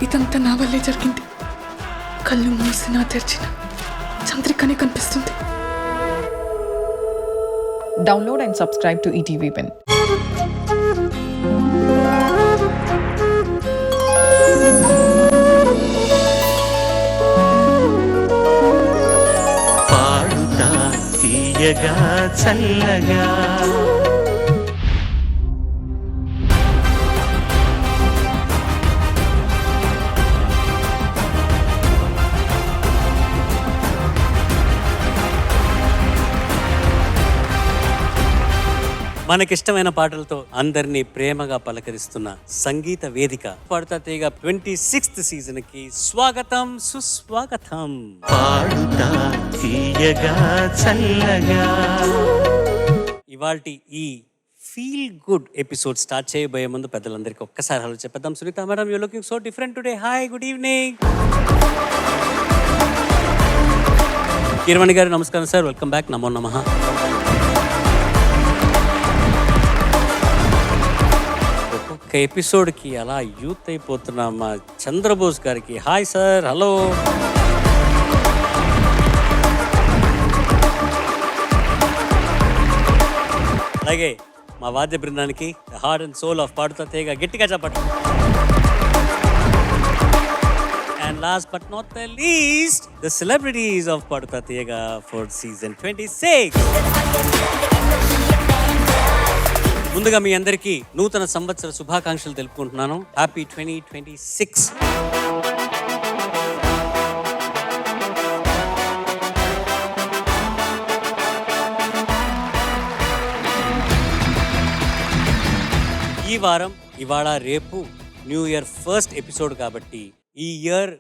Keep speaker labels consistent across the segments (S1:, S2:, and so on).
S1: ఇదంతా నా వల్లే జరిగింది. కళ్ళు మూసినా తెరిచిన చంద్రికనే కనిపిస్తుంది.
S2: Download and subscribe to ETV Win.
S3: పాడుతా తీయగా చల్లగా
S4: మనకిష్టమైన పాటలతో అందరినీ ప్రేమగా పలకరిస్తున్న సంగీత వేదిక పాడుతా తీగ 26th సీజన్ కి స్వాగతం సుస్వాగతం.
S3: పాడుతా తీయగా చల్లగా.
S4: ఇవాల్టి ఈ ఫీల్ గుడ్ ఎపిసోడ్ స్టార్ట్ చేయబోయే ముందు పెద్దలందరికీ ఒక్కసారి హలో చెప్పేద్దాం. Sunitha madam, you looking so different today. Hi, good evening. Keeravani garu నమస్కారం సార్, వెల్కమ్ బ్యాక్. నమో నమః. ఒక్కొక్క ఎపిసోడ్కి అలా యూత్ అయిపోతున్న మా చంద్రబోస్ గారికి హాయ్ సార్, హలో. అలాగే మా వాద్య బృందానికి the heart and soul of Paadutha Theega గట్టిగా చెప్పండి. And last but not the least, the celebrities of Paduta Thiyaga for season 26. ముందుగా మీ అందరికీ నూతన సంవత్సర శుభాకాంక్షలు తెలుపుకుంటున్నాను. హ్యాపీ 2026. ఈ వారం, ఇవాళ, రేపు న్యూ ఇయర్ ఫస్ట్ ఎపిసోడ్ కాబట్టి ఈ ఇయర్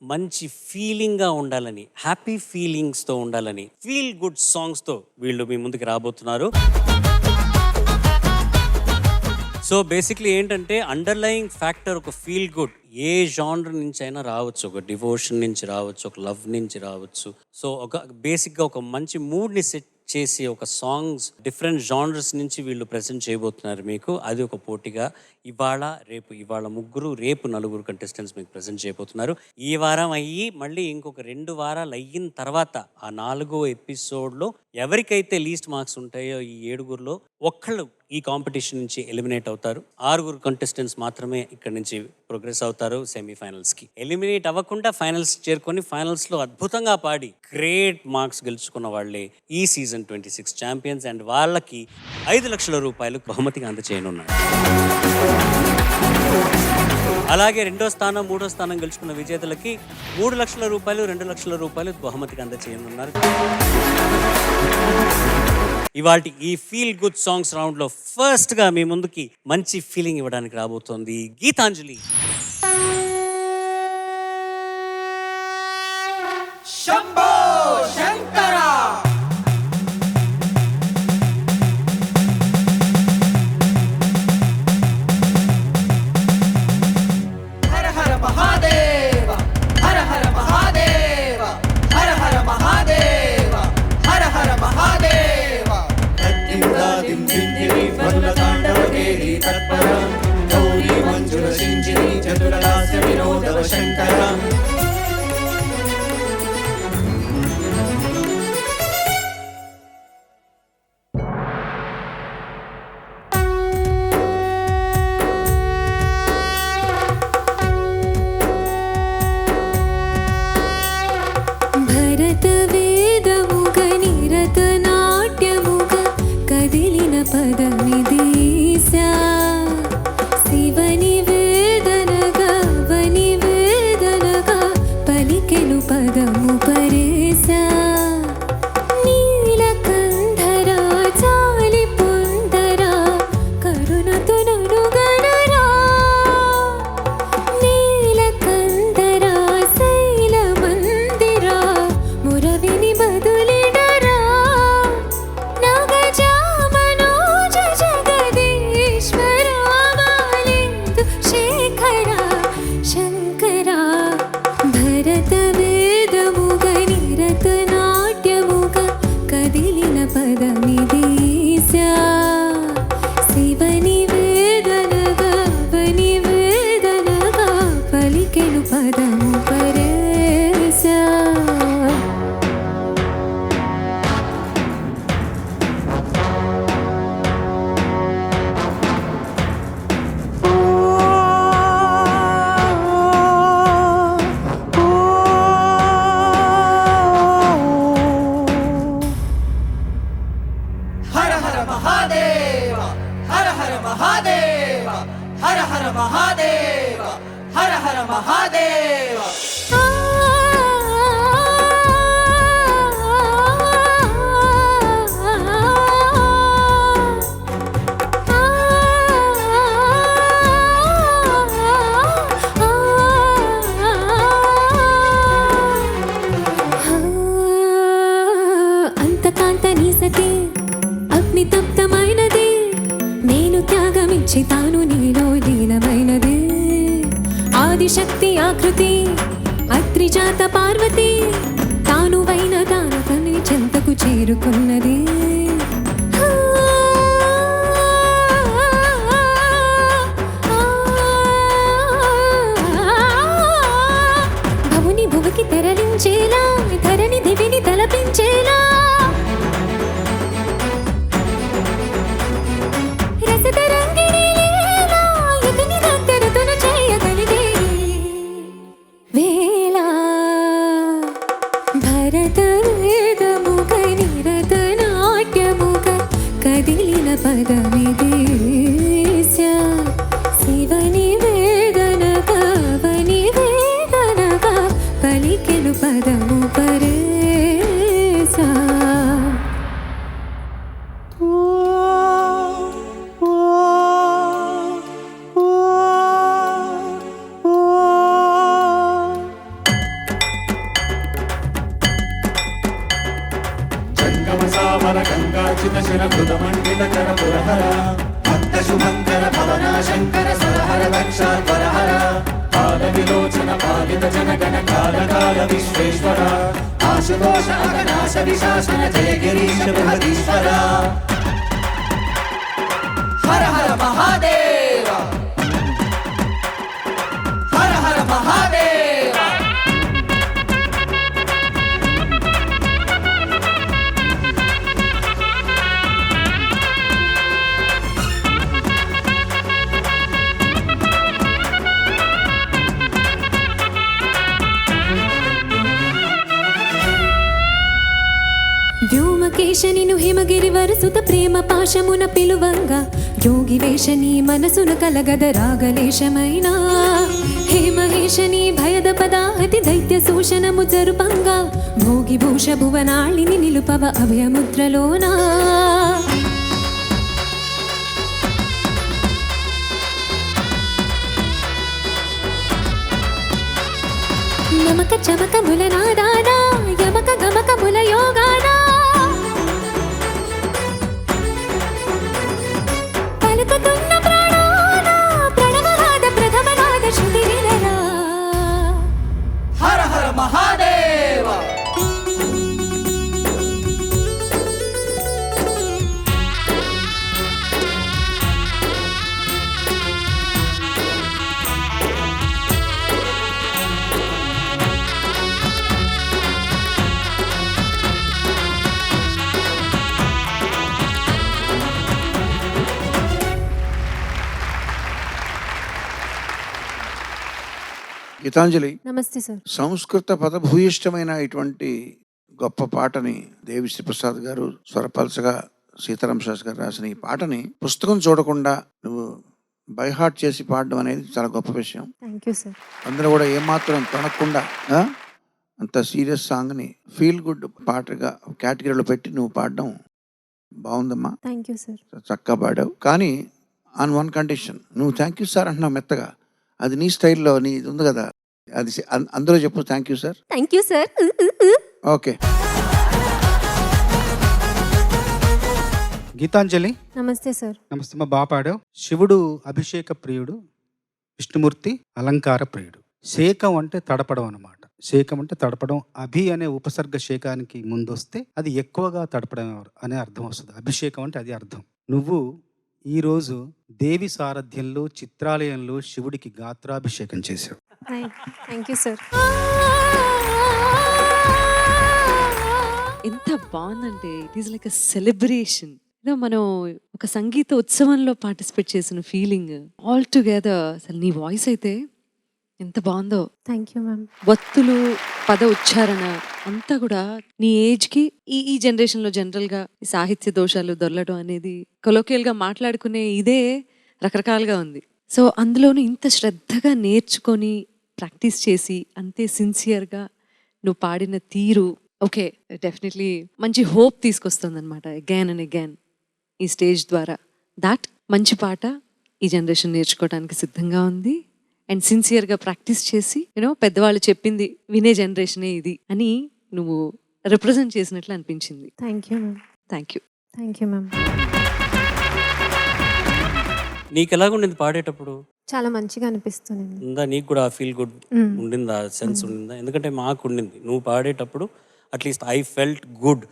S4: మంచి ఫీలింగ్గా ఉండాలని, హ్యాపీ ఫీలింగ్స్తో ఉండాలని, ఫీల్ గుడ్ సాంగ్స్తో వీళ్ళు మీ ముందుకు రాబోతున్నారు. సో బేసిక్లీ ఏంటంటే అండర్లయింగ్ ఫ్యాక్టర్ ఒక ఫీల్ గుడ్. ఏ జానర్ నుంచి అయినా రావచ్చు, ఒక డివోషన్ నుంచి రావచ్చు, ఒక లవ్ నుంచి రావచ్చు. సో ఒక బేసిక్గా ఒక మంచి మూడ్ని సెట్ చేసి ఒక సాంగ్స్ డిఫరెంట్ జానర్స్ నుంచి వీళ్ళు ప్రజెంట్ చేయబోతున్నారు మీకు. అది ఒక పోటీగా ఇవాళ ముగ్గురు, రేపు నలుగురు కంటెస్టెంట్స్ మీకు ప్రజెంట్ చేయబోతున్నారు. ఈ వారం అయ్యి మళ్ళీ ఇంకొక 2 వారాలు అయిన తర్వాత ఆ 4వ ఎపిసోడ్లో ఎవరికైతే లీస్ట్ మార్క్స్ ఉంటాయో ఈ 7గురిలో ఒక్కళ్ళు ఈ కాంపిటీషన్ నుంచి ఎలిమినేట్ అవుతారు. 6 కంటెస్టెంట్స్ మాత్రమే ఇక్కడ నుంచి ప్రోగ్రెస్ అవుతారు సెమీఫైనల్స్కి. ఎలిమినేట్ అవ్వకుండా ఫైనల్స్ చేరుకొని ఫైనల్స్లో అద్భుతంగా పాడి గ్రేట్ మార్క్స్ గెలుచుకున్న వాళ్ళే ఈ సీజన్ 26 ఛాంపియన్స్. అండ్ వాళ్ళకి 5 లక్షల రూపాయలు బహుమతిగా అందజేయనున్నారు. అలాగే 2వ స్థానం, 3వ స్థానం గెలుచుకున్న విజేతలకి 3 లక్షల రూపాయలు, 2 లక్షల రూపాయలు బహుమతిగా అందజేయనున్నారు. ఇవాల్టి ఈ ఫీల్ గుడ్ సాంగ్స్ రౌండ్లో ఫస్ట్గా మీ ముందుకి మంచి ఫీలింగ్ ఇవ్వడానికి రాబోతోంది గీతాంజలి.
S5: శంభో శంకర. హర హర మహాదేవ, హర హర మహాదేవ, హర హర మహాదేవ, హర హర మహాదేవ. తత్తిందాదిం దిందిరి వల్ల తాండవకేరి తత్పర గౌరీ మంజుల సింజిని చతురలాస్య వినోదవ శంకర.
S6: శివని వేదన గవని వేదన పదము పరేసా
S5: హర హర మహాదేవ హర హర మహాదేవ హర హర మహాదేవ హర హర మహాదేవ
S6: అంతకాంత నీసతే అగ్ని తప్తమైనది నేను త్యాగమిచ్చి తాను నీలో లీనమైనది ఆదిశక్తి ఆకృతి అత్రిజాత పార్వతి తాను వైన దానతని చెంతకు చేరుకున్నది భవుని భువకి తెరలించేలా ధరణి దివిని తలపించేలా రసతరంగిణి లీలా ఇతని దగ్గరతను చేయగలిగే వేళ భరత వేదముగ నిరత నాట్యముగ కదిలిన పదమిది శివని వేదనగా అవని వేదనగా పలికెను పదము పరేసా
S7: జంగమసావర గంగాచిత శిర కృతమండిత కర పురహర భక్త శుభంకర భవనా శంకర సురహర దక్షాధ్వరహర పాద విలోచన పాలిత జనగణ కాల కాల విశ్వేశ్వర ఆశుతోష అగనాశ విశాసన జయ గిరీశ బృహదీశ్వర
S5: హర హర మహాదేవ హర హర మహాదేవ
S6: వ్యోమకేశనిను హిమగిరి వరసుత ప్రేమ పాశమున పిలువంగా యోగి వేషని మనసున కలగద రాగలేశమైనా హే మహేశని భయద పదాహతి దైత్య శోషణము జరుపంగా భోగి భూష భువనాళిని నిలుపవ అభయముద్రలోనా నమక చమక ముల నాదానా యమక గమక ముల యోగానా పలుకుతున్న ప్రాణానా ప్రణవనాద ప్రథమనాద శృతి వినరా
S5: హర హర మహాదేవ
S8: గీతాంజలి,
S6: నమస్తే సార్.
S8: సంస్కృత పదభూయిష్టమైన ఇటువంటి గొప్ప పాటని దేవిశ్రీ ప్రసాద్ గారు స్వరపల్సగా సీతారాం శాస్త్రి గారు రాసిన ఈ పాటని పుస్తకం చూడకుండా నువ్వు బైహార్ట్ చేసి పాడడం అనేది చాలా గొప్ప విషయం.
S6: Thank you sir.
S8: అందరూ కూడా ఏమాత్రం తొనకుండా అంత సీరియస్ సాంగ్ని ఫీల్ గుడ్ పాటగా కేటగిరీలో పెట్టి నువ్వు పాడడం బాగుందమ్మా.
S6: Thank you sir.
S8: చక్కగా పాడావు. కానీ ఆన్ వన్ కండిషన్, నువ్వు థ్యాంక్ యూ సార్ అంటున్నావు మెత్తగా, అది నీ స్టైల్లో నీ ఉంది కదా, అది అందరూ చెప్పు thank you sir.
S6: Thank you sir.
S8: Okay.
S9: Geetanjali,
S6: నమస్తే సార్.
S9: నమస్తే. మా బాగా పాడావు. శివుడు అభిషేక ప్రియుడు, విష్ణుమూర్తి అలంకార ప్రియుడు. శేకం అంటే తడపడం అన్నమాట. శేకం అంటే తడపడం. అభి అనే ఉపసర్గ శేకానికి ముందొస్తే అది ఎక్కువగా తడపడం అనే అర్థం వస్తుంది. అభిషేకం అంటే అది అర్థం. నువ్వు ఈరోజు దేవి సారథ్యంలో చిత్రాలయంలో శివుడికి గాత్రాభిషేకం చేశావు.
S6: Thank you sir.
S10: ఎంత బాగుందంటే it is like a celebration. ఏదో మనం ఒక సంగీత ఉత్సవంలో పార్టిసిపేట్ చేసిన ఫీలింగ్ ఆల్ టుగెదర్. అసలు నీ వాయిస్ అయితే ఎంత బాగుందో.
S6: Thank you ma'am.
S10: వత్తులు, పద ఉచ్చారణ అంతా కూడా నీ ఏజ్కి ఈ జనరేషన్లో జనరల్గా ఈ సాహిత్య దోషాలు దొరలడం అనేది కొలోకియల్గా మాట్లాడుకునే ఇదే రకరకాలుగా ఉంది. సో అందులోనూ ఇంత శ్రద్ధగా నేర్చుకొని ప్రాక్టీస్ చేసి అంతే సిన్సియర్గా నువ్వు పాడిన తీరు ఓకే డెఫినెట్లీ మంచి హోప్ తీసుకొస్తుంది అనమాట. అగైన్ అండ్ అగైన్ ఈ స్టేజ్ ద్వారా దాట్ మంచి పాట ఈ జనరేషన్ నేర్చుకోవడానికి సిద్ధంగా ఉంది. అండ్ సిన్సియర్గా ప్రాక్టీస్ చేసి యూనో పెద్దవాళ్ళు చెప్పింది వినే జనరేషనే ఇది అని నువ్వు రిప్రజెంట్ చేసినట్లు అనిపించింది.
S6: Thank you ma'am.
S10: Thank you.
S6: Thank you ma'am.
S4: నీకు ఎలాగుండింది పాడేటప్పుడు?
S6: చాలా మంచిగా అనిపిస్తుంది.
S4: ఉందా నీకు కూడా ఫీల్ గుడ్ ఉండిందా, సెన్స్ ఉండిందా? ఎందుకంటే మాకు ఉండింది. నువ్వు పాడేటప్పుడు at least I felt good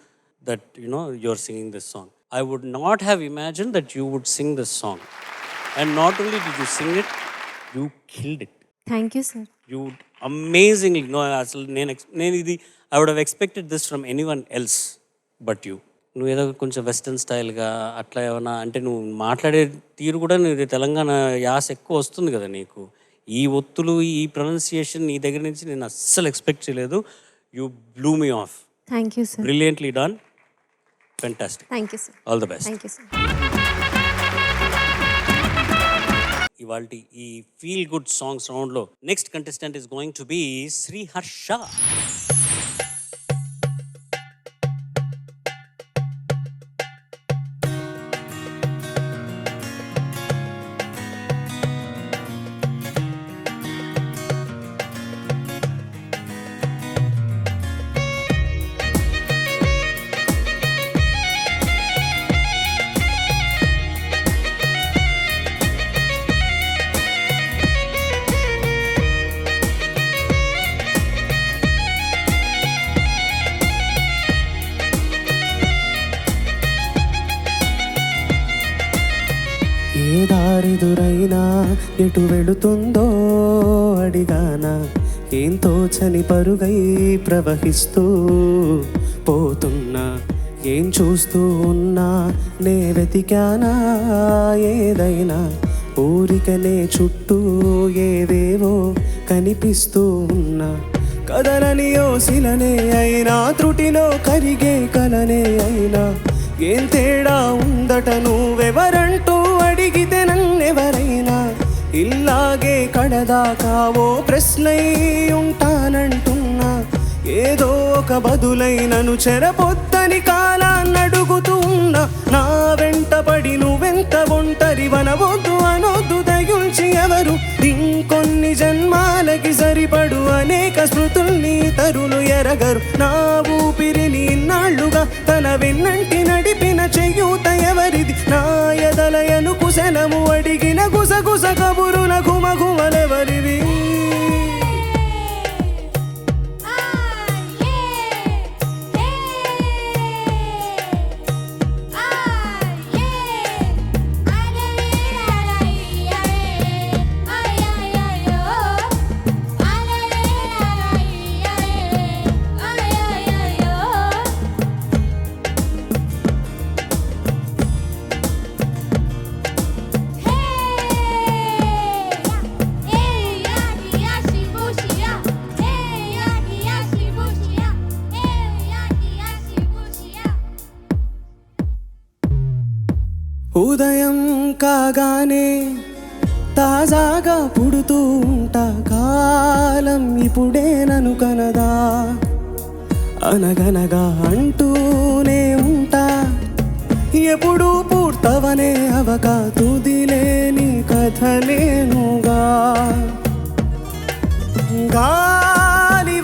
S4: that you know you're singing this song. I would not have imagine that you would sing this song. And not only did you sing it, you killed it.
S6: Thank you sir.
S4: You amazingly. No అసలు నేను ఇది I would have expected this from anyone else but you. నువ్వు ఏదో కొంచెం western స్టైల్గా అట్లా ఏమన్నా అంటే నువ్వు మాట్లాడే తీరు కూడా నీది తెలంగాణ యాస ఎక్కువ వస్తుంది కదా నీకు. ఈ ఒత్తులు ఈ ప్రొనౌన్సియేషన్ నీ దగ్గర నుంచి నేను అస్సలు ఎక్స్పెక్ట్ చేయలేదు. You blew me off.
S6: Thank you sir.
S4: Brilliantly done. Fantastic.
S6: Thank you sir.
S4: All the best.
S6: Thank you sir.
S4: ఇవాళ ఈ ఫీల్ గుడ్ సాంగ్స్ రౌండ్లో next contestant is going to be Sriharsha.
S3: ఏ దారిదురైనా ఎటు వెళుతుందో అడిగానా, ఏం తోచని పరుగై ప్రవహిస్తూ పోతున్నా, ఏం చూస్తూ ఉన్నా నే వెతికానా ఏదైనా, ఊరికనే చుట్టూ ఏవేవో కనిపిస్తూ ఉన్నా, కదలని ఓసిలనే అయినా త్రుటిలో కరిగే కలనే అయినా, ఏం తేడా ఉందట నువ్వెవరంటూ అడిగితే నన్నెవరైనా, ఇల్లాగే కడదాకా ఓ ప్రశ్నై ఉంటానంటున్నా, ఏదో ఒక బదులై నన్ను చెరపొద్దని కాలాన్నడుగుతూ ఉన్నా, నా వెంట పడి నువ్వెంత ఒంటరి వనవద్దు అనొద్దు దయుల్చి ఎవరు, ఇంకొన్ని జన్మాలకి సరిపడు అనేక స్మృతుల్ని తరులు ఎరగరు, నా ఊపిరిని ఇన్నాళ్లుగా తన వెన్నంటి నడిపిన చెయ్యూత ఎవరిది, నా ఎదలయను కుశలము అడిగిన గుసగుస కబురుల ఘుమఘుమలెవరివి. ఉదయం కాగానే తాజాగా పుడుతూ ఉంటా, కాలం ఇప్పుడే నన్ను కనదా, అనగనగా అంటూనే ఉంటా, ఎప్పుడు పూర్తవనే అవక తుదిలేని కథలేనుగా, గాలివాటంలాగా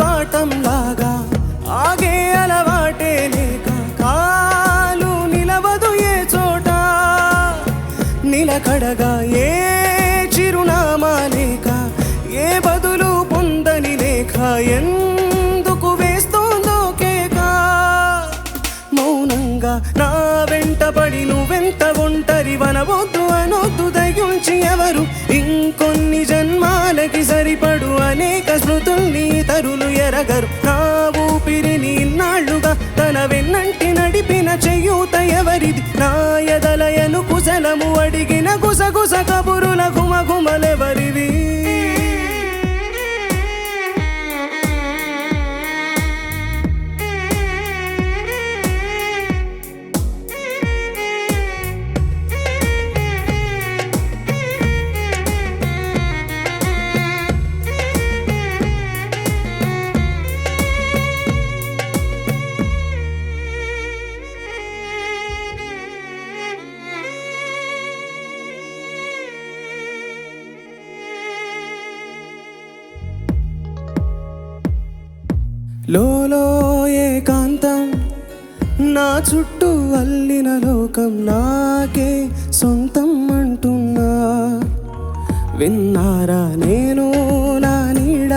S3: ఆగే అలవాటే లేక కాలు నిలవదు ఏ చోట, నిలకడగా ఏ చిరునామా లేక ఏ బదులు పొందని లేక ఎందుకు వేస్తోందో కేక, మౌనంగా నా వెంట పడి నువ్వెంత ఒంటరి వనవద్దు అనొద్దు దయుల్చి ఎవరు, ఇంకొన్ని జన్మాలకి సరిపడు అనే అనేక స్మృతుల్ని తరులు ఎరగరు. నా ఊపిరిని ఇన్నాళ్లుగా తన వెన్నంటి నడిపిన చెయ్యూత ఎవరిది? నా ఎదలయను కుశలము అడిగిన గుసగుస కబురుల గుమగుమలెవరివి? లోలో ఏకాంతం నా చుట్టూ అల్లిన లోకం నాకే సొంతం అంటున్నా. విన్నారా నేను నా నీడ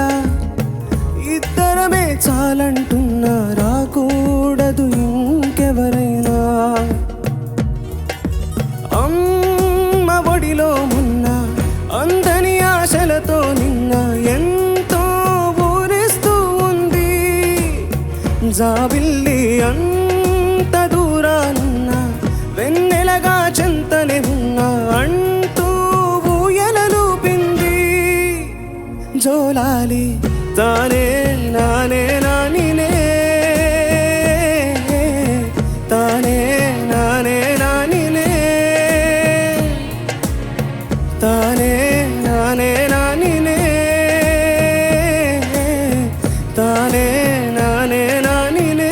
S3: ఇద్దరమే చాలంటున్నా. రాకూడదు ఇంకెవరైనా. అమ్మ ఒడిలో మొన్న అందని ఆశలతో నిన్న ఎంతో ఊరిస్తూ ఉంది. జాబిల్లి అంత దూరానున్నా వెన్నెలగా చెంతనే ఉన్నా అంటూ ఊయలలూపింది. జోలాలి తానే నానే నానినే, తానే నానే నానినే, తానే నానే నానినే, తానే నానే నానినే.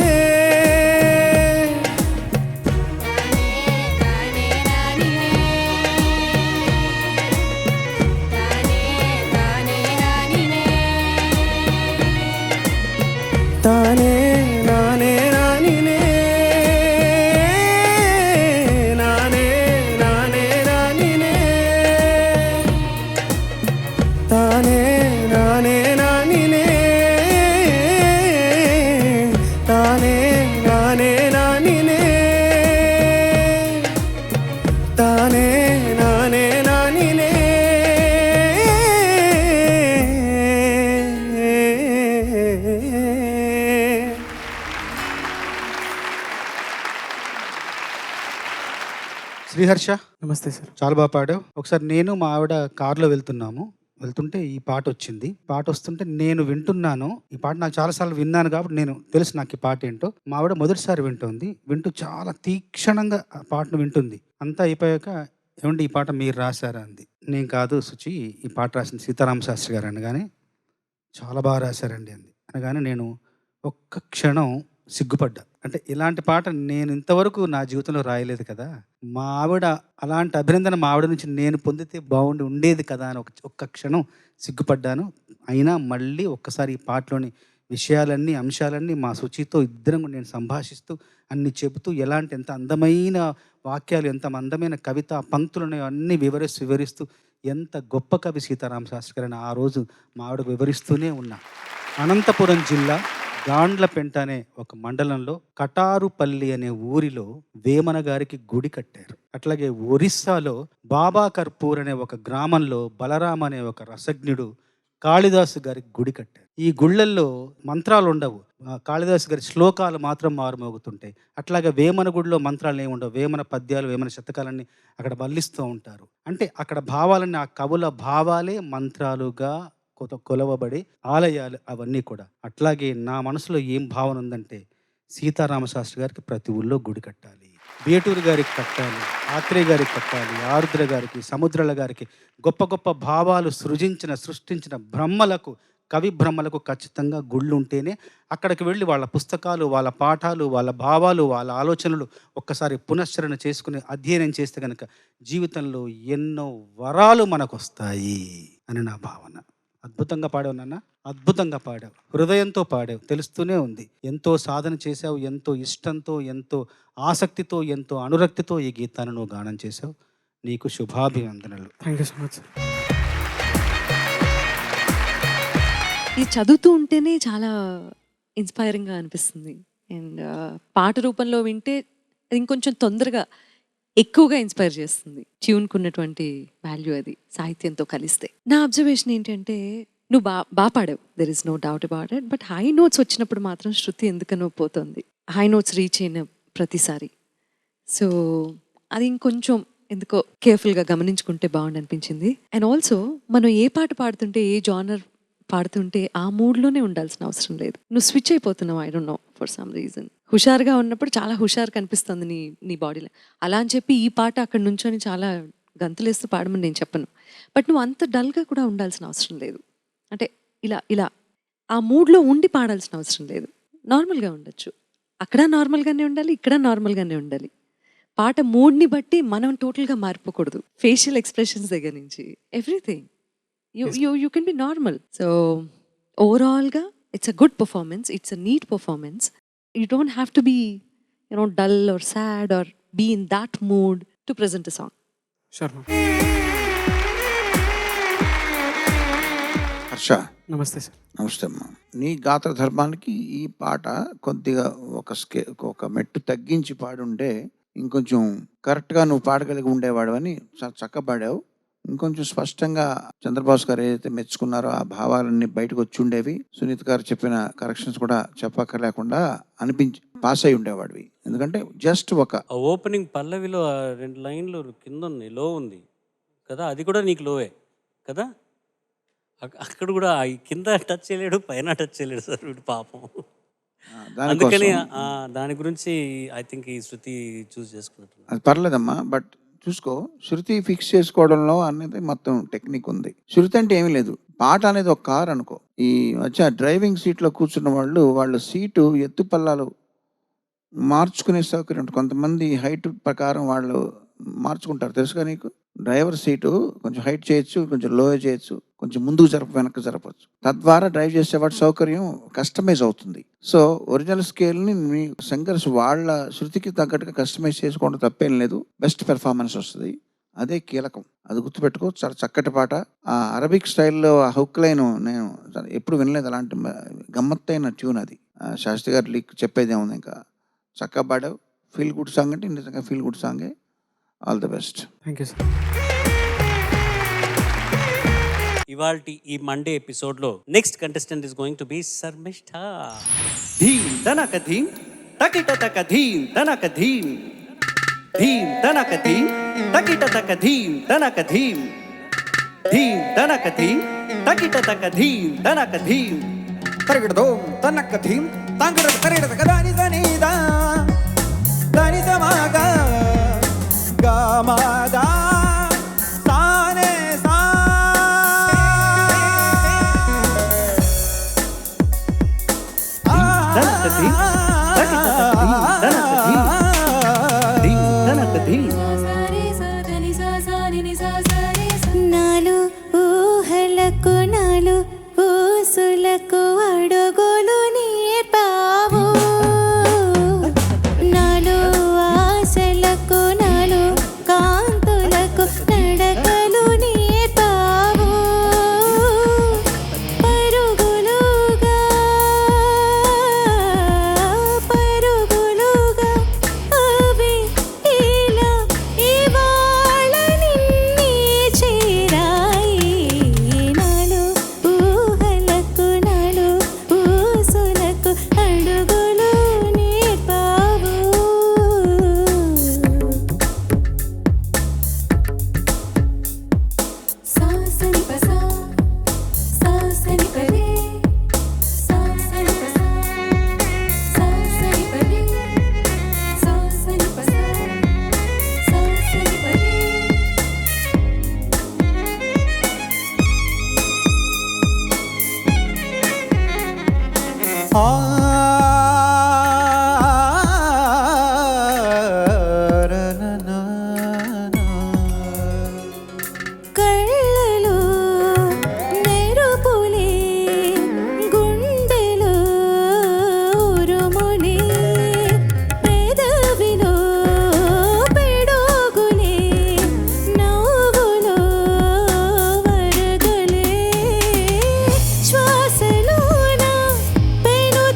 S3: తానే నానే నానినే, నానే నానే నానినే, తానే నానే నానినే, తానే నానే నానినే, తానే నానే నానినే.
S9: శ్రీహర్ష,
S3: నమస్తే సార్.
S9: చాలా బాగా పాడావు. ఒకసారి నేను మా ఆవిడ కారులో వెళ్తుంటే ఈ పాట వచ్చింది. పాట వస్తుంటే నేను వింటున్నాను. ఈ పాట నాకు చాలాసార్లు విన్నాను కాబట్టి నేను తెలుసు నాకు ఈ పాట ఏంటో. మా ఆవిడ మొదటిసారి వింటూ చాలా తీక్షణంగా ఆ పాటను వింటుంది. అంతా అయిపోయాక, ఏమండి ఈ పాట మీరు రాశారా అంది. నేను కాదు సుచి, ఈ పాట రాసింది సీతారామ శాస్త్రి గారు అనగానే, చాలా బాగా రాశారండి అంది. అనగానే నేను ఒక్క క్షణం సిగ్గుపడ్డా. అంటే ఇలాంటి పాట నేను ఇంతవరకు నా జీవితంలో రాయలేదు కదా, మా ఆవిడ అలాంటి అభినందన మా ఆవిడ నుంచి నేను పొందితే ఉండేది కదా అని ఒక్క క్షణం సిగ్గుపడ్డాను. అయినా మళ్ళీ ఒక్కసారి ఈ పాటలోని విషయాలన్నీ అంశాలన్నీ మా శుచితో ఇద్దరం నేను సంభాషిస్తూ అన్ని చెబుతూ ఎంత అందమైన వాక్యాలు, ఎంత అందమైన కవిత పంక్తులు అన్నీ వివరిస్తూ ఎంత గొప్ప కవి సీతారామ శాస్త్రి గారు అని ఆ రోజు మా ఆవిడకు వివరిస్తూనే ఉన్నా. అనంతపురం జిల్లా గాండ్లపెంట అనే ఒక మండలంలో కటారుపల్లి అనే ఊరిలో వేమన గారికి గుడి కట్టారు. అట్లాగే ఒరిస్సాలో బాబా కర్పూర్ అనే ఒక గ్రామంలో బలరాం అనే ఒక రసజ్ఞుడు కాళిదాసు గారికి గుడి కట్టారు. ఈ గుళ్ళల్లో మంత్రాలు ఉండవు, కాళిదాసు గారి శ్లోకాలు మాత్రం మారుమోగుతుంటాయి. అట్లాగే వేమన గుడిలో మంత్రాలు ఏమి ఉండవు, వేమన పద్యాలు వేమన శతకాలన్నీ అక్కడ వల్లిస్తూ ఉంటారు. అంటే అక్కడ భావాలన్నీ ఆ కవుల భావాలే మంత్రాలుగా కొలవబడి ఆలయాలు అవన్నీ కూడా. అట్లాగే నా మనసులో ఏం భావన ఉందంటే, సీతారామ శాస్త్రి గారికి ప్రతి ఊళ్ళో గుడి కట్టాలి, బేటూరు గారికి కట్టాలి, ఆత్రేయ గారికి కట్టాలి, ఆరుద్ర గారికి, సముద్రాల గారికి, గొప్ప గొప్ప భావాలు సృష్టించిన బ్రహ్మలకు, కవి బ్రహ్మలకు ఖచ్చితంగా గుళ్ళు ఉంటేనే అక్కడికి వెళ్ళి వాళ్ళ పుస్తకాలు, వాళ్ళ పాఠాలు, వాళ్ళ భావాలు, వాళ్ళ ఆలోచనలు ఒక్కసారి పునశ్చరణ చేసుకుని అధ్యయనం చేస్తే కనుక జీవితంలో ఎన్నో వరాలు మనకు వస్తాయి అని నా భావన. అద్భుతంగా పాడావు నాన్న, అద్భుతంగా పాడావు, హృదయంతో పాడావు, తెలుస్తూనే ఉంది. ఎంతో సాధన చేశావు, ఎంతో ఇష్టంతో, ఎంతో ఆసక్తితో, ఎంతో అనురక్తితో ఈ గీతాన్ని నువ్వు గానం చేశావు. నీకు శుభాభివందనలు.
S3: Thank you so much.
S10: ఇది చదువుతూ ఉంటేనే చాలా ఇన్స్పైరింగ్గా అనిపిస్తుంది. అండ్ పాట రూపంలో వింటే అది ఇంకొంచెం తొందరగా ఎక్కువగా ఇన్స్పైర్ చేస్తుంది. ట్యూన్కు ఉన్నటువంటి వాల్యూ అది సాహిత్యంతో కలిస్తే. నా అబ్జర్వేషన్ ఏంటంటే, నువ్వు బాగా పాడావు, there is no doubt about it. But high notes వచ్చినప్పుడు మాత్రం శృతి ఎందుకనో పోతుంది, హై నోట్స్ రీచ్ అయిన ప్రతిసారి. సో అది ఇంకొంచెం ఎందుకో కేర్ఫుల్గా గమనించుకుంటే బాగుండి అనిపించింది. అండ్ ఆల్సో మనం ఏ పాట పాడుతుంటే, ఏ జానర్ పాడుతుంటే ఆ మూడ్లోనే ఉండాల్సిన అవసరం లేదు. నువ్వు స్విచ్ అయిపోతున్నావు, I don't know for some reason. హుషారుగా ఉన్నప్పుడు చాలా హుషారు కనిపిస్తుంది నీ బాడీలో. అలా అని చెప్పి ఈ పాట అక్కడ నుంచొని చాలా గంతులేస్తూ పాడమని నేను చెప్పను. బట్ నువ్వు అంత డల్గా కూడా ఉండాల్సిన అవసరం లేదు. అంటే ఇలా ఆ మూడ్లో ఉండి పాడాల్సిన అవసరం లేదు. నార్మల్గా ఉండొచ్చు. అక్కడ నార్మల్గానే ఉండాలి, ఇక్కడ నార్మల్గానే ఉండాలి. పాట మూడ్ని బట్టి మనం టోటల్గా మారిపోకూడదు. ఫేషియల్ ఎక్స్ప్రెషన్స్ దగ్గర నుంచి everything you can be normal. So ఓవరాల్గా it's a good performance, it's a neat performance. You don't have to be dull or sad or be in that mood to present a song.
S8: Harsha,
S3: నమస్తే sir.
S8: నమస్తే అమ్మా. నీ గాత్ర ధర్మానికి ఈ పాట కొద్దిగా ఒక మెట్టు తగ్గించి పాడుంటే ఇంకొంచెం కరెక్ట్గా నువ్వు పాడగలిగి ఉండేవాడు అని చాలా చక్కగా పాడావు. ఇంకొంచెం స్పష్టంగా చంద్రబాబు గారు ఏదైతే మెచ్చుకున్నారో ఆ భావాలన్నీ బయటకు వచ్చి ఉండేవి. సునీత గారు చెప్పిన కరెక్షన్స్ కూడా చెప్పక్కర్లేకుండా పాస్ అయి ఉండేవాడివి. ఎందుకంటే జస్ట్ ఒక
S4: ఓపెనింగ్ పల్లవిలో 2 లైన్లు కింద ఉంది, లో ఉంది కదా, అది కూడా నీకు లోవే కదా. అక్కడ కూడా కింద టచ్ చేయలేడు, పైన టచ్ చేయలేడు సార్ వీడు పాపం. అందుకని దాని గురించి ఐ థింక్ ఈ శృతి చూస్ చేసుకున్నట్టు.
S8: అది పర్లేదమ్మా, బట్ చూసుకో, శృతి ఫిక్స్ చేసుకోవడంలో అనేది మొత్తం టెక్నిక్ ఉంది. శృతి అంటే ఏమీ లేదు, పాట అనేది ఒక కార్ అనుకో. ఈ వచ్చి డ్రైవింగ్ సీట్లో కూర్చున్న వాళ్ళ సీటు ఎత్తు పల్లాలు మార్చుకునే సౌకర్యం ఉంటుంది. కొంతమంది హైట్ ప్రకారం వాళ్ళు మార్చుకుంటారు, తెలుసుగా నీకు. డ్రైవర్ సీటు కొంచెం హైట్ చేయొచ్చు, కొంచెం లో చేయొచ్చు, కొంచెం ముందుకు వెనక్కి జరపచ్చు. తద్వారా డ్రైవ్ చేసేవాడి సౌకర్యం కస్టమైజ్ అవుతుంది. సో ఒరిజినల్ స్కేల్ని మీ సింగర్స్ వాళ్ళ శృతికి తగ్గట్టుగా కస్టమైజ్ చేసుకోవడం తప్పేం లేదు. బెస్ట్ పెర్ఫార్మెన్స్ వస్తుంది, అదే కీలకం. అది గుర్తుపెట్టుకో. చాలా చక్కటి పాట. ఆ అరబిక్ స్టైల్లో ఆ హుక్ లైన్ నేను ఎప్పుడు వినలేదు, అలాంటి గమ్మత్తైన ట్యూన్ అది. శాస్త్రి గారు లీక్ చెప్పేది ఏముంది, ఇంకా చక్కగా పాడావు. ఫీల్ గుడ్ సాంగ్ అంటే నిజంగా ఫీల్ గుడ్ సాంగే. All the best.
S3: Thank you sir.
S4: ఇవాల్టి ఈ మండే ఎపిసోడ్లో next contestant is going to be Sharmishtha.
S3: ధీం తనక ధీం తకిట తక ధీం తనక ధీం ధీం తనక ధీం తకిట తక ధీం తనక ధీం ధీం తనక ధీం తకిట తక ధీం తనక ధీం తరగడదోం తనక ధీం తంగడ తరగడ కదాని దనిదా దాని సమాగా గామాదా సానే సా
S6: నాలు ఊహలకు నాలు ఊసులకు అడుగులు నేర్పావు, నాలు ఆశలకు నాలు కాంతులకు నడకలు నేర్పావు. పరుగులుగా పరుగులుగా అవి ఇలా ఇవాళ నిన్నే చేరాయి. నాలు ఊహలకు నాలు ఊసులకు అడుగులు నేర్పావు. సాసని పసా సాసని పదే సాసని పసా సాసని పదే సాసని పసా సాసని పదే. కళ్ళలో నెరుపులే గుండెలో ఉరుములే పెదవిలో పెడుగులే నవ్వులో వరదలే శ్వాసలోన పెను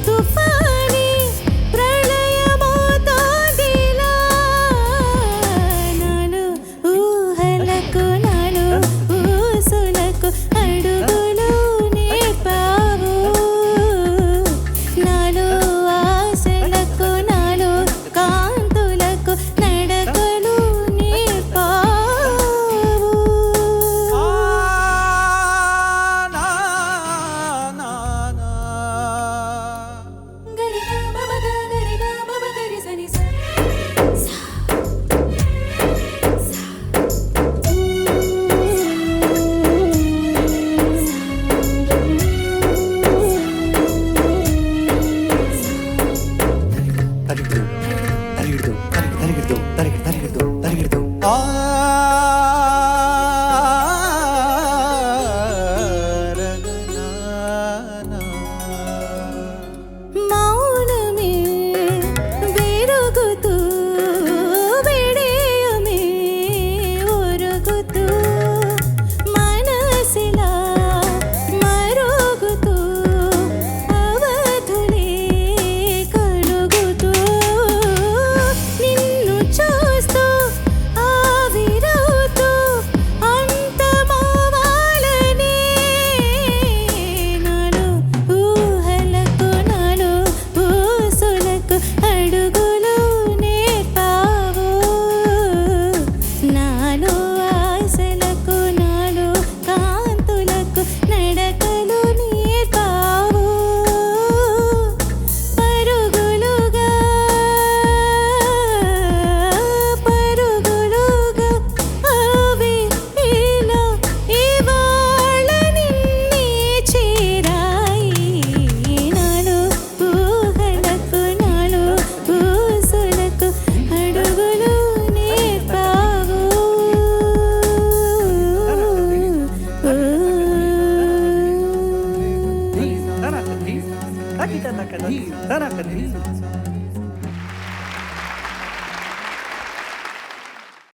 S3: తకిట తక ధీం తనక ధీం.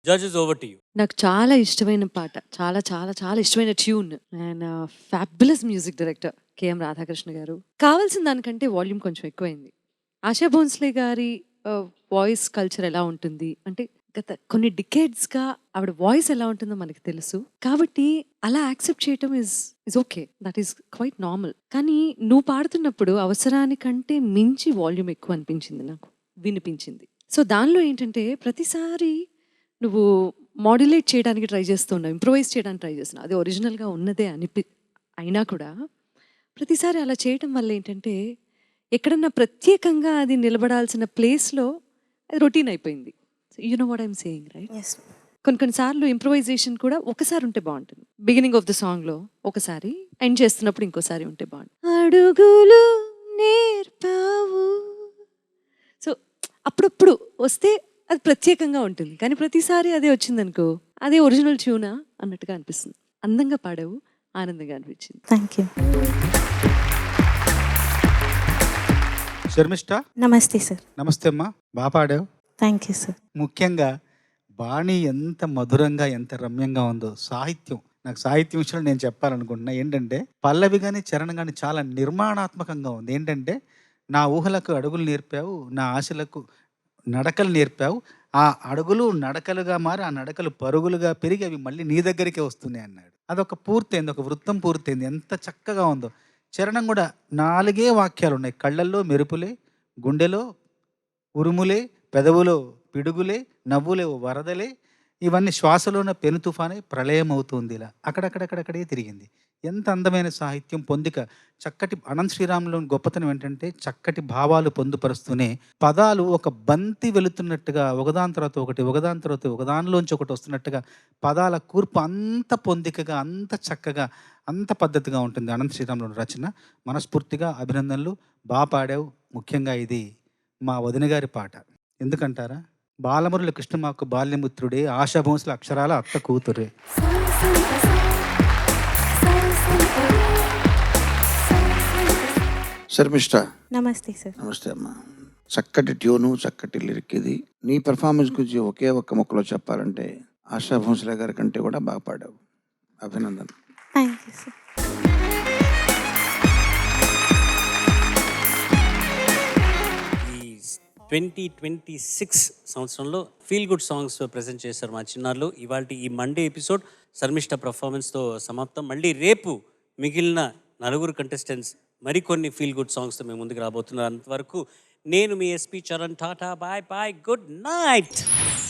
S4: Judges over to you.
S10: నాకు చాలా ఇష్టమైన పాట, చాలా చాలా చాలా ఇష్టమైన tune and fabulous music director KM Radhakrishna garu. కావాల్సిన దానికంటే వాల్యూమ్ కొంచెం ఎక్కువైంది. ఆశా భోన్స్లే గారి వాయిస్ కల్చర్ ఎలా ఉంటుంది అంటే గత కొన్ని డికేడ్స్గా ఆవిడ వాయిస్ ఎలా ఉంటుందో మనకి తెలుసు. కాబట్టి అలా యాక్సెప్ట్ చేయటం is okay, that is quite normal. కానీ నువ్వు పాడుతున్నప్పుడు అవసరానికంటే మించి వాల్యూమ్ ఎక్కువ అనిపించింది, నాకు వినిపించింది. సో దానిలో ఏంటంటే ప్రతిసారి నువ్వు మాడ్యులేట్ చేయడానికి ట్రై చేస్తున్నావు, ఇంప్రూవైజ్ చేయడానికి ట్రై చేస్తున్నావు. అది ఒరిజినల్గా ఉన్నదే అయినా కూడా ప్రతిసారి అలా చేయటం వల్ల ఏంటంటే ఎక్కడన్నా ప్రత్యేకంగా అది నిలబడాల్సిన ప్లేస్లో అది రొటీన్ అయిపోయింది. You know what I'm saying right? కొన్నిసార్లు ఇంప్రూవైజేషన్ కూడా ఒకసారి ఉంటే బాగుంటుంది. బిగినింగ్ ఆఫ్ ద సాంగ్లో ఒకసారి, ఎండ్ చేస్తున్నప్పుడు ఇంకోసారి ఉంటే బాగుంటుంది. అడుగులు నేర్పావు. సో అప్పుడప్పుడు వస్తే అది ప్రత్యేకంగా ఉంటుంది. కానీ ప్రతిసారి అదే వచ్చిందనుకో అదే ఒరిజినల్ ట్యూనా అన్నట్టుగా అనిపిస్తుంది. అందంగా పాడావు, ఆనందంగా అనిపించింది.
S6: Thank you.
S9: శర్మిష్ట
S6: నమస్తే సార్.
S9: నమస్తే అమ్మా, బాగా పాడావు.
S6: Thank you sir.
S9: ముఖ్యంగా బాణి ఎంత మధురంగా ఎంత రమ్యంగా ఉందో. సాహిత్యం, నాకు సాహిత్యం విషయంలో నేను చెప్పాలనుకుంటున్నా ఏంటంటే పల్లవి కానీ చరణం కానీ చాలా నిర్మాణాత్మకంగా ఉంది. ఏంటంటే నా ఊహలకు అడుగులు నేర్పావు, నా ఆశలకు నడకలు నేర్పావు, ఆ అడుగులు నడకలుగా మారి ఆ నడకలు పరుగులుగా పెరిగి అవి మళ్ళీ నీ దగ్గరికే వస్తున్నాయి అన్నాడు. అదొక పూర్తయింది, ఒక వృత్తం పూర్తయింది. ఎంత చక్కగా ఉందో. చరణం కూడా 4 వాక్యాలు ఉన్నాయి. కళ్ళల్లో మెరుపులే, గుండెలో ఉరుములే, పెదవులో పిడుగులే, నవ్వులే వరదలే, ఇవన్నీ శ్వాసలోన పెను తుఫానే, ప్రళయం అవుతుంది. ఇలా అక్కడక్కడక్కడక్కడే తిరిగింది. ఎంత అందమైన సాహిత్యం పొందిక. చక్కటి అనంత శ్రీరాములోని గొప్పతనం ఏంటంటే చక్కటి భావాలు పొందుపరుస్తూనే పదాలు ఒక బంతి వెళుతున్నట్టుగా ఒకదాని తర్వాత ఒకటి, ఒకదాని తర్వాత ఒకదానిలోంచి ఒకటి వస్తున్నట్టుగా పదాల కూర్పు అంత పొందికగా, అంత చక్కగా, అంత పద్ధతిగా ఉంటుంది అనంత శ్రీరాములోని రచన. మనస్ఫూర్తిగా అభినందనలు. బాగా పాడావు. ముఖ్యంగా ఇది మా వదిన గారి పాట. ఎందుకంటారా? బాలమురళి కృష్ణమాకు బాల్యమిత్రుడే, ఆశా భోంస్ల అక్షరాల అత్త కూతురే.
S8: శర్మిష్ట
S6: నమస్తే సార్.
S8: నమస్తే అమ్మా. చక్కటి ట్యూను, చక్కటి లిరిక్ ఇది. నీ పెర్ఫార్మెన్స్ గురించి ఒకే ఒక్క ముక్కలో చెప్పాలంటే ఆశా భోంస్లే గారి కంటే కూడా బాగా పాడావు. అభినందన.
S6: Thank you sir.
S4: ఈ 2026 సంవత్సరంలో ఫీల్ గుడ్ సాంగ్స్ ప్రజెంట్ చేశారు మా చిన్నారులు. ఇవాళ ఈ మండే ఎపిసోడ్ శర్మిష్ట పర్ఫార్మెన్స్తో సమాప్తం. మళ్ళీ రేపు మిగిలిన 4 కంటెస్టెంట్స్ మరికొన్ని ఫీల్ గుడ్ సాంగ్స్తో మేము ముందుకు రాబోతున్నారు. అంతవరకు నేను మీ SP Charan. Tata, bye bye, good night.